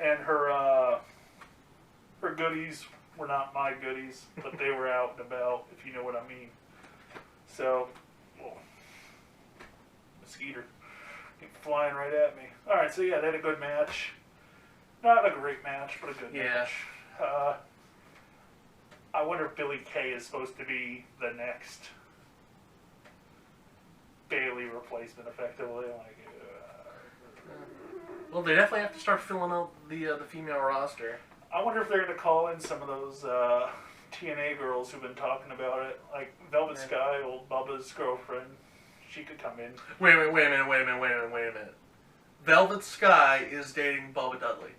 And her goodies were not my goodies. But they were out and about, if you know what I mean. So, mosquito. Flying right at me. Alright, so yeah, they had a good match. Not a great match, but a good match. I wonder if Billie Kay is supposed to be the next Bayley replacement, effectively. Well, they definitely have to start filling out the female roster. I wonder if they're going to call in some of those TNA girls who've been talking about it, like Velvet Sky, old Bubba's girlfriend. She could come in. Wait a minute. Velvet Sky is dating Bubba Dudley.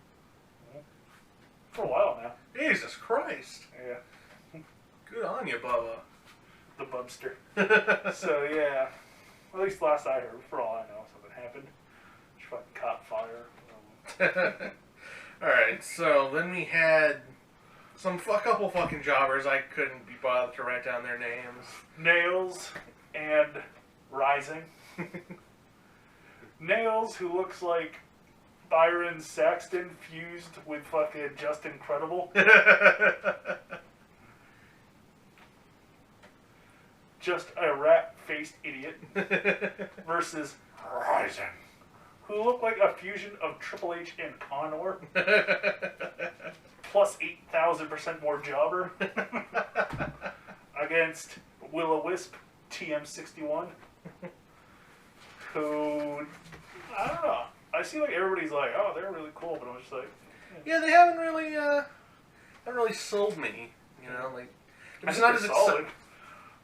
For a while now. Jesus Christ. Yeah. Good on you, Bubba. The Bubster. So, yeah. At least last I heard, for all I know, something happened. She fucking caught fire. Alright, so then we had some couple fucking jobbers. I couldn't be bothered to write down their names. Nails and Rising. Nails, who looks like Byron Saxton fused with fucking Just Incredible. Just a rat-faced idiot. Versus Rising, who looked like a fusion of Triple H and Conor. Plus 8,000% more jobber. Against Will-O-Wisp, TM61. Who, I don't know. I see like everybody's like, oh, they're really cool, but I'm just like, yeah, they haven't really sold me. You know, like it's not as solid.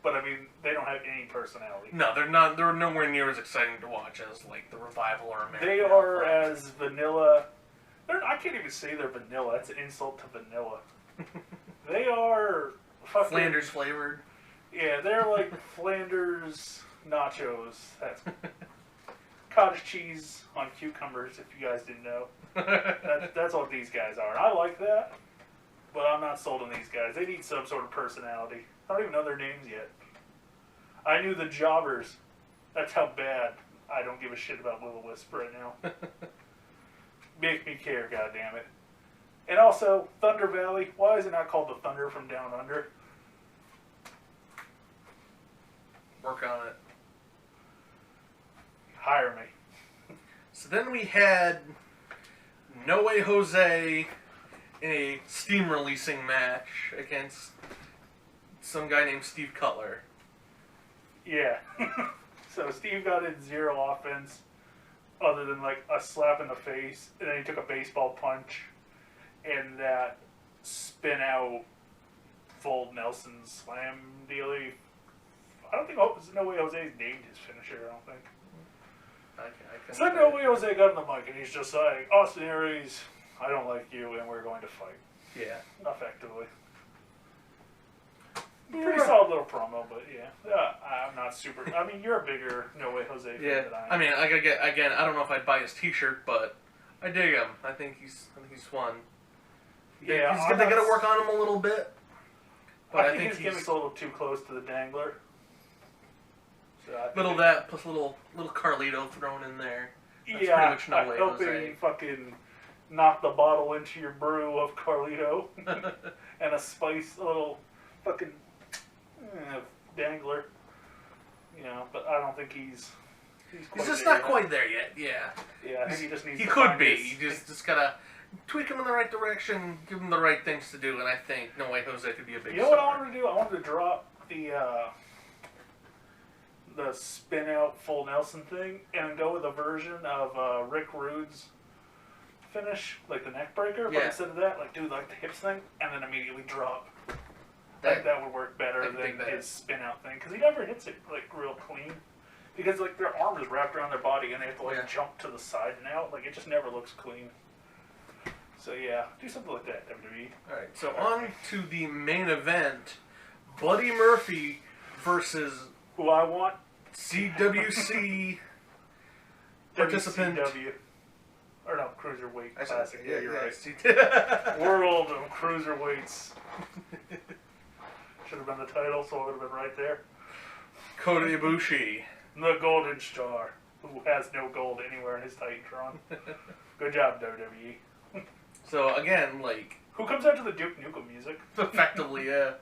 But I mean, they don't have any personality. No, they're not. They're nowhere near as exciting to watch as like the Revival or American. They are as vanilla. I can't even say they're vanilla. That's an insult to vanilla. They are fucking Flanders flavored. Yeah, they're like Flanders nachos. That's cottage cheese on cucumbers, if you guys didn't know. That's what these guys are. I like that, but I'm not sold on these guys. They need some sort of personality. I don't even know their names yet. I knew the jobbers. That's how bad I don't give a shit about Will-O-Wisp right now. Make me care, goddammit. And also, Thunder Valley. Why is it not called the Thunder from Down Under? Work on it. Hire me. So then we had No Way Jose in a steam releasing match against some guy named Steve Cutler. Yeah. So Steve got in 0 offense other than like a slap in the face, and then he took a baseball punch and that spin out full Nelson slam dealie. I don't think No Way Jose named his finisher, I don't think. So then No Way Jose got in the mic and he's just like, Austin Aries, I don't like you and we're going to fight. Yeah. Effectively. Pretty solid little promo, but yeah. I'm not super... I mean, you're a bigger No Way Jose fan than I am. I mean, again, I don't know if I'd buy his t-shirt, but I dig him. I think he's fun. Yeah, they got to work on him a little bit. But I think his gimmick's a little too close to the Dangler. So little that plus little Carlito thrown in there. That's yeah, pretty much no way, hoping Jose. fucking knock the bottle into your brew of Carlito and a little fucking Dangler. You know, but I don't think he's just not quite there yet. Yeah. Yeah, I think he just needs. He to could be. his... You just gotta tweak him in the right direction, give him the right things to do, and I think No Way Jose could be a big. You know what I wanted to do? I wanted to drop the spin out full Nelson thing and go with a version of Rick Rude's finish, like the neck breaker, but instead of that, like do like the hips thing and then immediately drop. That would work better than his spin out thing because he never hits it like real clean because like their arm is wrapped around their body and they have to like jump to the side and out. Like it just never looks clean. So yeah, do something like that, WWE. All right, so on to the main event: Buddy Murphy versus who I want CWC participant. WCW. Or no, Cruiserweight Classic. Yeah, you're right. World of Cruiserweights. Should have been the title, so it would have been right there. Kota Ibushi. The Golden Star, who has no gold anywhere in his Titantron. Good job, WWE. So, again, like... Who comes out to the Duke Nukem music? Effectively, yeah.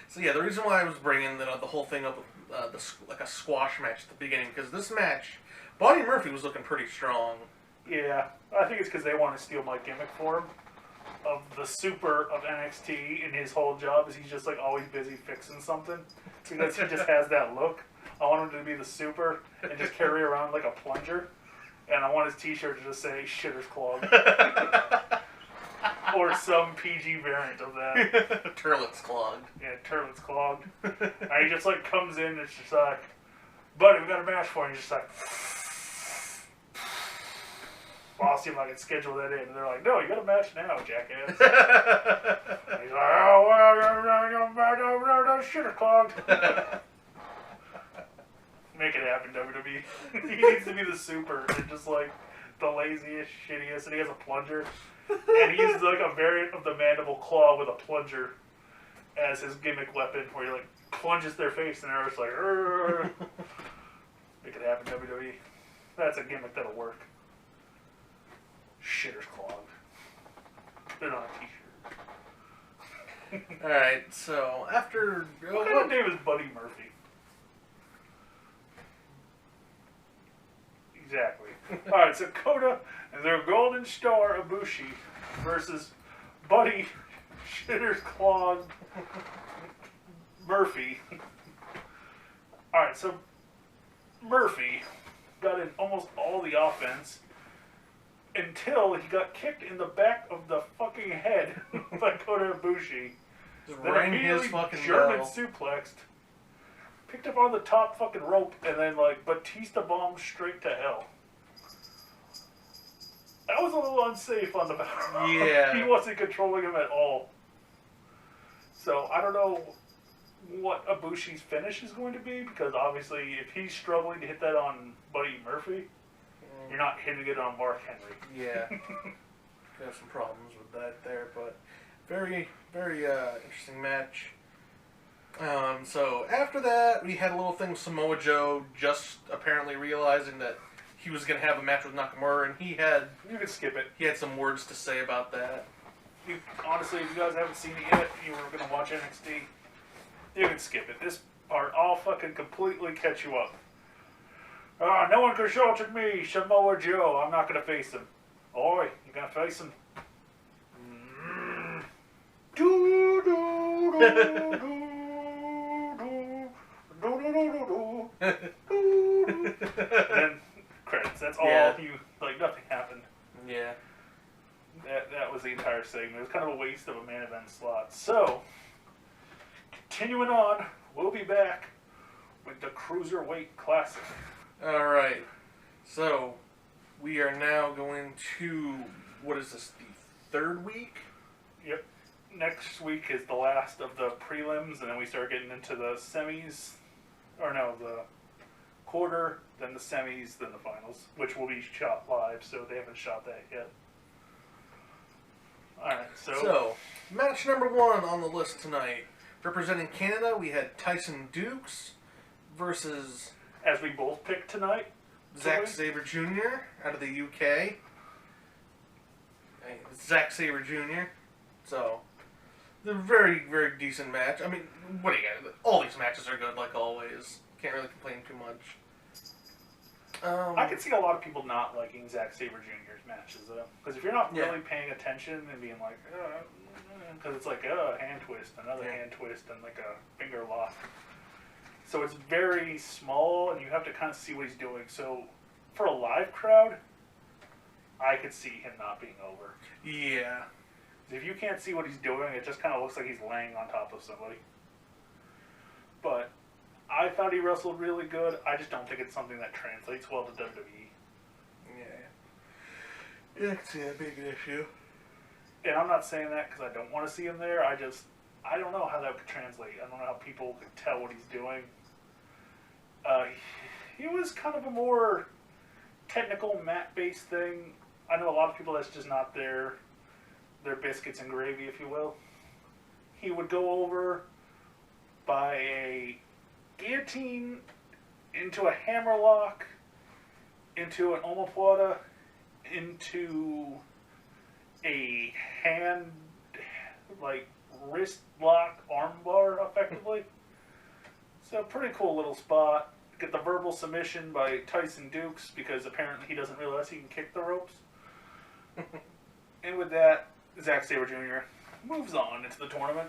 So, yeah, the reason why I was bringing the whole thing up with like a squash match at the beginning, because this match, Buddy Murphy was looking pretty strong. Yeah, I think it's because they want to steal my gimmick for him. Of the super of NXT, and his whole job is he's just like always busy fixing something. Because he just has that look. I want him to be the super and just carry around like a plunger. And I want his t-shirt to just say, shitter's clogged. Or some PG variant of that. Turlet's clogged. Yeah, turlet's clogged. And he just like comes in and it's just like, buddy, we got a match for you. And he's just like, well, I'll see if I can schedule that in. And they're like, no, you got a match now, jackass. And he's like, oh, well, shitter's clogged. Make it happen, WWE. He needs to be the super and just like the laziest, shittiest, and he has a plunger. And he uses like a variant of the mandible claw with a plunger as his gimmick weapon, where he like plunges their face and they're just like, Rrr. Make it happen, WWE. That's a gimmick that'll work. Shitter's clogged. Put it on a t-shirt. Alright, so after... What kind of name is Buddy Murphy? Exactly. Alright, so Kota and their Golden Star Ibushi versus Buddy Shitter's Clogged Murphy. Alright, so Murphy got in almost all the offense until he got kicked in the back of the fucking head by Kota Ibushi. Just then rang immediately his fucking German bell. suplexed, picked up on the top fucking rope, and then like Batista bombed straight to hell. That was a little unsafe on the back. Yeah. He wasn't controlling him at all. So I don't know what Ibushi's finish is going to be, because obviously if he's struggling to hit that on Buddy Murphy, you're not hitting it on Mark Henry. Yeah. We have some problems with that there, but very, very interesting match. So after that, we had a little thing with Samoa Joe just apparently realizing that he was going to have a match with Nakamura, and he had... You can skip it. He had some words to say about that. Honestly, if you guys haven't seen it yet, you were going to watch NXT, you can skip it. This part, I'll fucking completely catch you up. No one consulted me, Samoa Joe. I'm not going to face him. Oi, you going to face him? Do, do, do, do, do, do, do, do, do. And credits. That's all you, like, nothing happened. Yeah. That was the entire segment. It was kind of a waste of a main event slot. So, continuing on, we'll be back with the Cruiserweight Classic. Alright. So, we are now going to, what is this, the third week? Yep. Next week is the last of the prelims, and then we start getting into the semis, or no, the quarter, then the semis, then the finals, which will be shot live, so they haven't shot that yet. Alright, So, match number 1 on the list tonight. Representing Canada, we had Tyson Dukes versus as we both picked tonight, Zack Sabre Jr. out of the UK. Zack Sabre Jr. So, a very, very decent match. I mean, what do you got? All these matches are good, like always. Can't really complain too much. I could see a lot of people not liking Zack Sabre Jr.'s matches, though. Because if you're not really paying attention and being like, because it's like a hand twist, another hand twist, and like a finger lock. So it's very small, and you have to kind of see what he's doing. So for a live crowd, I could see him not being over. Yeah. If you can't see what he's doing, it just kind of looks like he's laying on top of somebody. But I thought he wrestled really good. I just don't think it's something that translates well to WWE. Yeah, I can see that being an issue. And I'm not saying that because I don't want to see him there. I don't know how that could translate. I don't know how people could tell what he's doing. He was kind of a more technical mat-based thing. I know a lot of people that's just not their biscuits and gravy, if you will. He would go over by a guillotine into a hammerlock, into an omoplata, into a hand, like, wrist lock armbar, effectively. So, pretty cool little spot. Get the verbal submission by Tyson Dukes, because apparently he doesn't realize he can kick the ropes. And with that, Zack Sabre Jr. moves on into the tournament.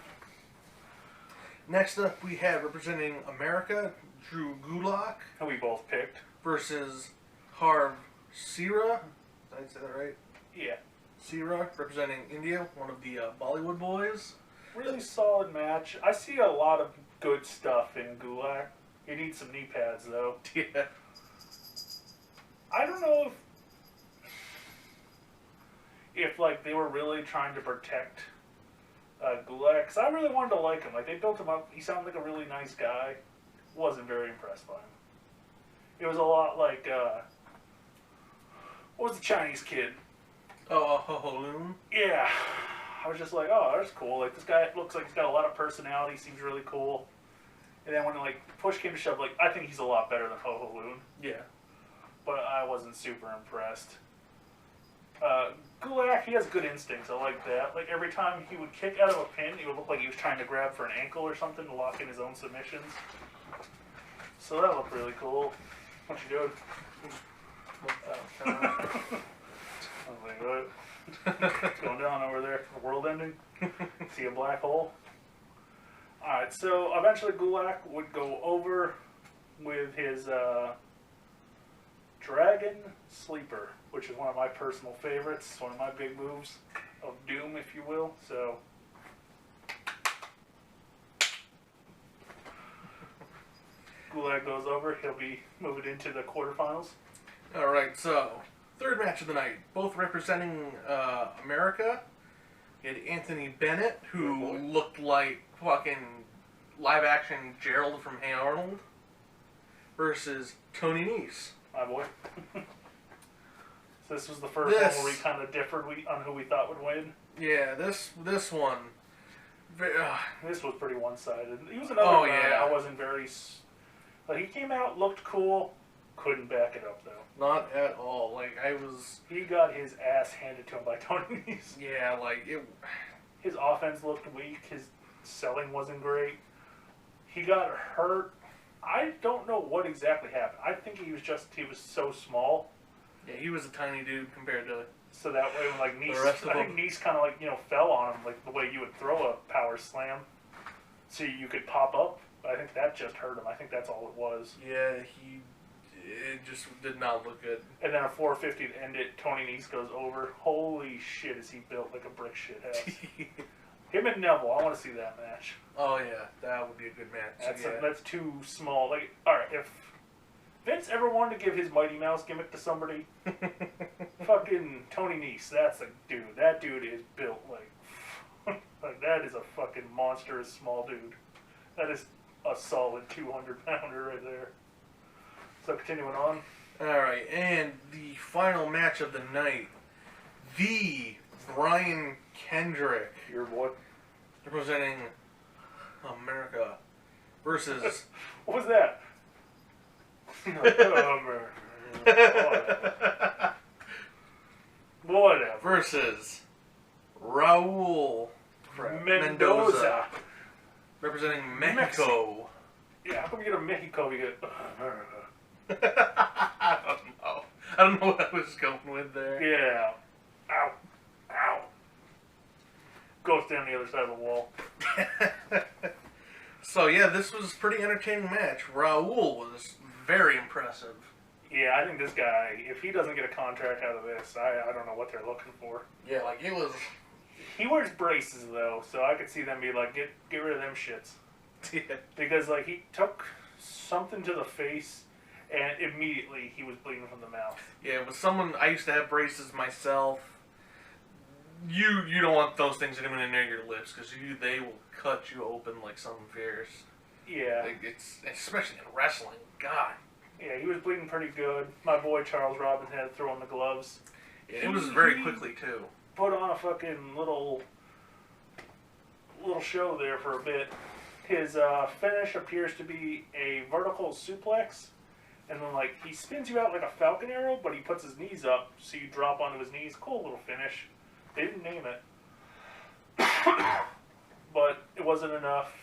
Next up, we have representing America, Drew Gulak. Who we both picked. Versus Harv Sira. Did I say that right? Yeah. Sira, representing India, one of the Bollywood boys. Really solid match. I see a lot of good stuff in Gulak. He needs some knee pads, though. Yeah. I don't know if like, they were really trying to protect Gulak, because I really wanted to like him. Like, they built him up. He sounded like a really nice guy. Wasn't very impressed by him. It was a lot like, what was the Chinese kid? Oh, Ho Ho Loon? Yeah. I was just like, oh, that's cool. Like, this guy looks like he's got a lot of personality. Seems really cool. And then when, like, push came to shove, like, I think he's a lot better than Ho Ho Loon. Yeah. But I wasn't super impressed. Gulak, he has good instincts. I like that. Like, every time he would kick out of a pin, it would look like he was trying to grab for an ankle or something to lock in his own submissions. So that looked really cool. What you doing? I was like, what? What's going down over there? The world ending? See a black hole? Alright, so eventually Gulak would go over with his Dragon Sleeper, which is one of my personal favorites, one of my big moves of doom, if you will. So Gulak goes over, he'll be moving into the quarterfinals. Alright, so third match of the night, both representing America. You had Anthony Bennett, who looked like fucking live-action Gerald from Hey Arnold, versus Tony Nese. My boy. So this was the first one where we kind of differed on who we thought would win. Yeah, this one. This was pretty one-sided. He was another guy I wasn't very... But he came out, looked cool, couldn't back it up, though. Not at all. Like, I was... He got his ass handed to him by Tony Nese. Yeah, like, it... His offense looked weak. His selling wasn't great. He got hurt. I don't know what exactly happened. I think he was so small. Yeah, he was a tiny dude compared to... So that way, like, Nese... I think Nese kind of, like, fell on him, like, the way you would throw a power slam. So you could pop up. But I think that just hurt him. I think that's all it was. Yeah, it just did not look good. And then a 450 to end it. Tony Nese goes over. Holy shit, is he built like a brick shit house. Him and Neville, I want to see that match. Oh yeah, that would be a good match. That's too small. Like, all right, if Vince ever wanted to give his Mighty Mouse gimmick to somebody, fucking Tony Nese, that's a dude. That dude is built like, like that is a fucking monstrous small dude. That is a solid 200-pounder right there. So continuing on. Alright, and the final match of the night, the Brian Kendrick Your boy. representing America versus What was that? Whatever. versus Raul Mendoza. representing Mexico. Yeah, how come you get a Mexico? You get America. I don't know what I was going with there. Yeah. Ow. Ow. Go stand on the other side of the wall. So yeah, this was a pretty entertaining match. Raul was very impressive. Yeah, I think this guy, if he doesn't get a contract out of this, I don't know what they're looking for. Yeah, like it was. He wears braces though, so I could see them be like, get rid of them shits. Yeah. Because like he took something to the face, and immediately he was bleeding from the mouth. Yeah, with someone I used to have braces myself. You don't want those things anywhere near your lips because they will cut you open like something fierce. Yeah. Like it's especially in wrestling. God. Yeah, he was bleeding pretty good. My boy Charles Robin had to throw on the gloves. Yeah, it was very quickly too. Put on a fucking little show there for a bit. His finish appears to be a vertical suplex, and then like he spins you out like a falcon arrow, but he puts his knees up so you drop onto his knees. Cool little finish. They didn't name it, but it wasn't enough.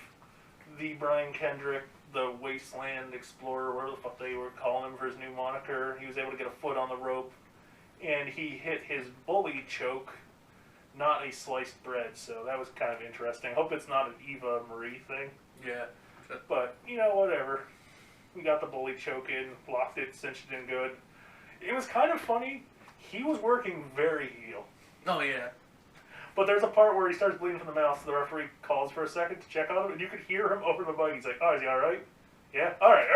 The Brian Kendrick, the Wasteland Explorer, whatever the fuck they were calling him for his new moniker, he was able to get a foot on the rope, and he hit his bully choke, not a sliced bread, so that was kind of interesting. Hope it's not an Eva Marie thing. Yeah. But, you know, whatever. We got the bully choke in, blocked it, cinched it in good. It was kind of funny. He was working very heel. Oh, yeah. But there's a part where he starts bleeding from the mouth, so the referee calls for a second to check on him, and you could hear him over the mic. He's like, oh, is he alright? Yeah? Alright.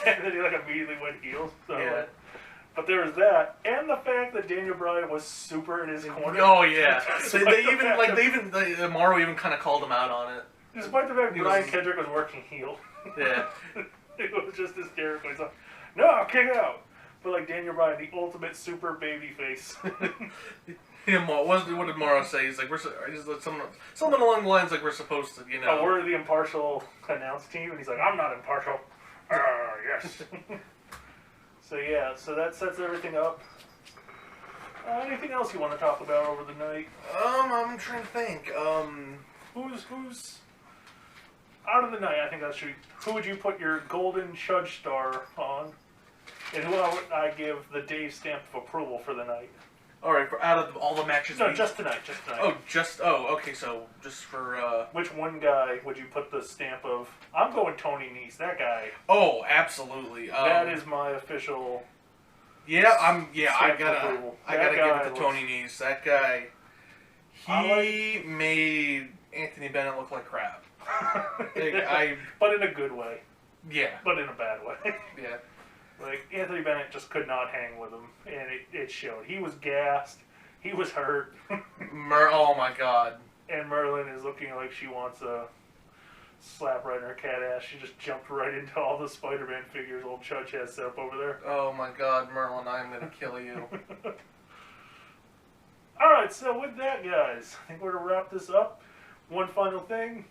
And then he like immediately went heel. So, Yeah. But there was that, and the fact that Daniel Bryan was super in his corner. Oh yeah, Morrow even kind of called him out on it. Despite the fact that Brian Kendrick was working heel. Yeah. It was just hysterical. He's like, no, kick out. But like Daniel Bryan, the ultimate super baby face. Yeah, what did Morrow say? He's like, something along the lines like we're supposed to, you know. Oh, we're the impartial announce team, and he's like, I'm not impartial. Yes. So yeah, so that sets everything up. Anything else you want to talk about over the night? I'm trying to think. Who's out of the night? I think that's true. Who would you put your golden Chudge star on? And who would I give the Dave stamp of approval for the night? All right, out of all the matches. No, just tonight. Okay. So just for. Which one guy would you put the stamp of? I'm going Tony Nese. That guy. Oh, absolutely. That is my official. Yeah, I gotta give it to Tony Nese. That guy. He made Anthony Bennett look like crap. But in a good way. Yeah. But in a bad way. Yeah. Like, Anthony Bennett just could not hang with him, and it showed. He was gassed. He was hurt. Oh, my God. And Merlin is looking like she wants a slap right in her cat ass. She just jumped right into all the Spider-Man figures old Chudge has set up over there. Oh, my God, Merlin, I'm going to kill you. Alright, so with that, guys, I think we're going to wrap this up. One final thing.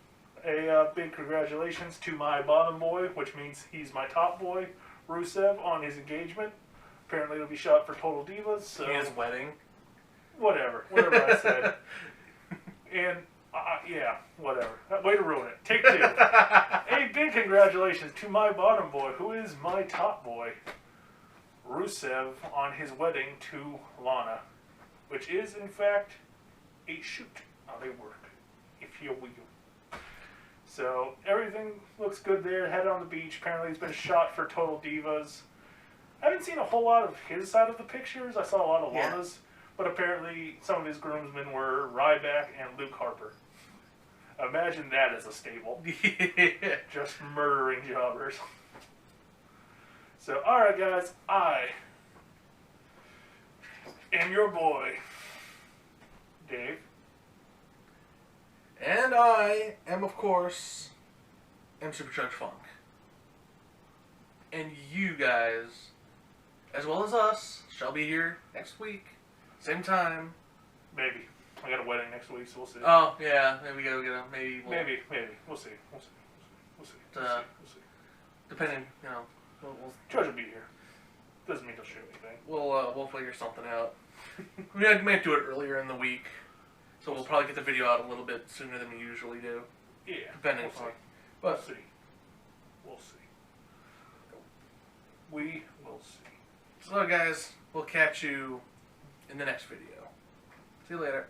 A big congratulations to my bottom boy, which means he's my top boy, Rusev, on his engagement. Apparently it'll be shot for Total Divas. So his wedding. Whatever I said. And, yeah, whatever. Way to ruin it. Take two. A big congratulations to my bottom boy, who is my top boy, Rusev, on his wedding to Lana. Which is, in fact, a shoot, not a work, if you will. So, everything looks good there. Head on the beach. Apparently, it's been shot for Total Divas. I haven't seen a whole lot of his side of the pictures. I saw a lot of Lana's. But apparently, some of his groomsmen were Ryback and Luke Harper. Imagine that as a stable. Just murdering jobbers. So, alright, guys. I am your boy, Dave. And I am, of course, Super Chudge Funk. And you guys, as well as us, shall be here next week. Same time, Maybe. I got a wedding next week, so we'll see. Oh yeah, maybe we gotta get a maybe. Maybe. We'll see. We'll see. We'll see. Depending, we'll George will be here. Doesn't mean he'll shoot anything. we'll figure something out. We might do it earlier in the week, so we'll probably get the video out a little bit sooner than we usually do. Yeah. Depending We'll on. see. But We'll see. We'll see. We will see. so guys, we'll catch you in the next video. See you later.